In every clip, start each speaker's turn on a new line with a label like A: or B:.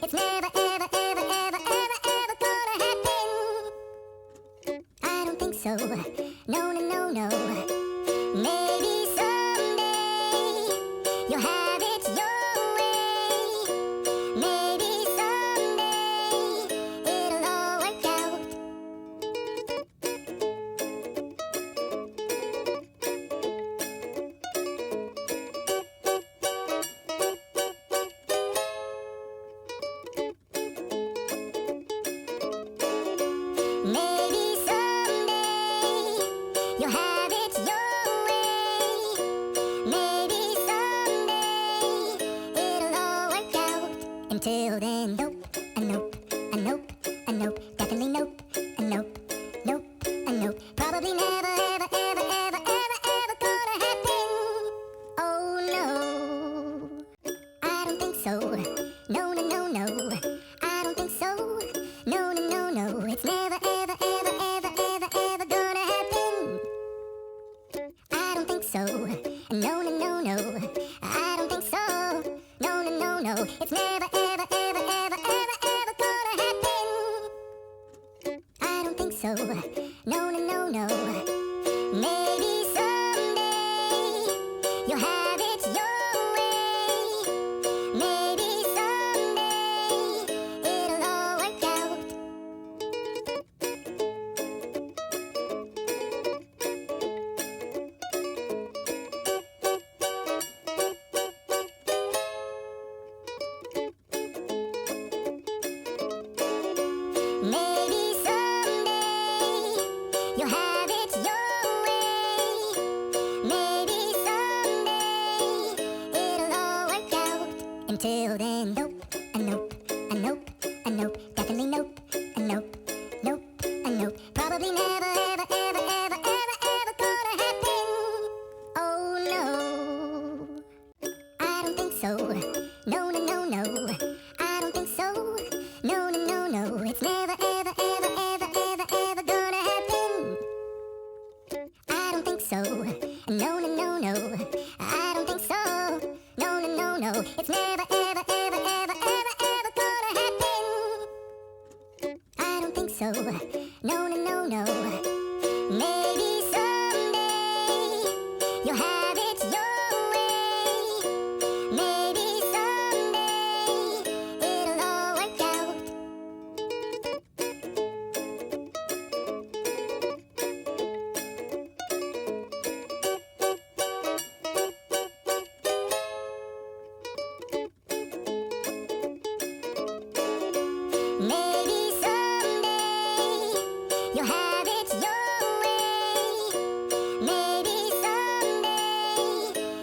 A: it's never, ever, ever, ever, ever, ever gonna happen. I don't think so. No, no, no, no. Maybe someday you'll have it your way. Maybe someday it'll all work out. Maybe someday you'll have it your way. Maybe someday it'll all work out. Until then, nope, a nope, a nope, a nope, definitely nope, a nope, nope, a nope. Probably never, ever, ever, ever, ever, ever gonna happen. Oh no, I don't think so. No, no, no, no, I don't think so. No, no, no, no, it's never, ever, ever, ever, ever, ever gonna happen. I don't think so. No, no, no, no, I don't think so. No, no, no, no, it's never, ever, ever, ever, ever, ever gonna happen. I don't think so. No, no, no, no. Maybe someday you'll have it your way. Maybe someday it'll all work out. Maybe someday you'll have it your way. Maybe someday it'll all work out. Until then, nope, a nope, a nope, a nope, definitely nope, a nope, nope, a nope. Probably never, ever, ever, ever, ever, ever gonna happen. Oh no, I don't think so. No, no, no, no, I don't think so. No, no, no, no, it's never, ever, ever, ever, ever, ever gonna happen. I don't think so. No, no, no, no, I don't think so. No, no, no, no, it's never, ever, ever, ever, ever, ever gonna happen. I don't think so. No, no, no, no. Maybe someday you'll have it your way. Maybe someday it'll all work out. Maybe someday you'll have it your way. Maybe someday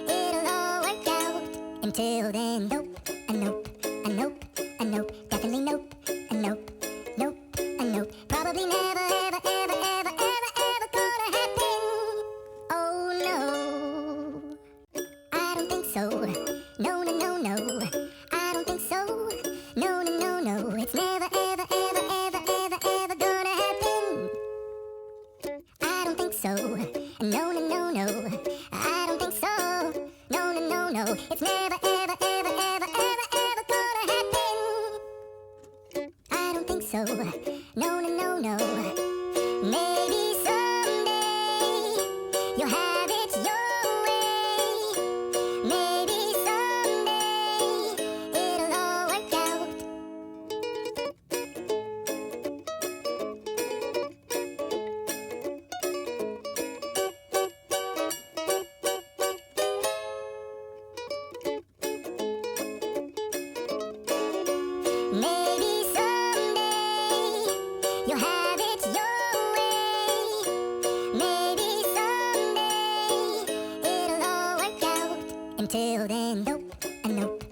A: it'll all work out. Until then, nope, a nope, a nope, a nope, definitely nope, a nope, nope, a nope. Probably never, ever, ever, ever, ever, ever gonna happen. Oh no, I don't think so. No, no, no, no, I don't think so. No, no, no, no, it's never, ever, ever, ever, ever, ever gonna happen. I don't think so. No, no, no, no, I don't think so. No, no, no, no, it's never, ever, ever, ever, ever, ever gonna happen. I don't think so. No, no, no, no. Maybe someday you'll have it your way. Maybe someday it'll all work out. Maybe someday you'll have it your way. Maybe someday it'll all work out. Until then, nope, a nope,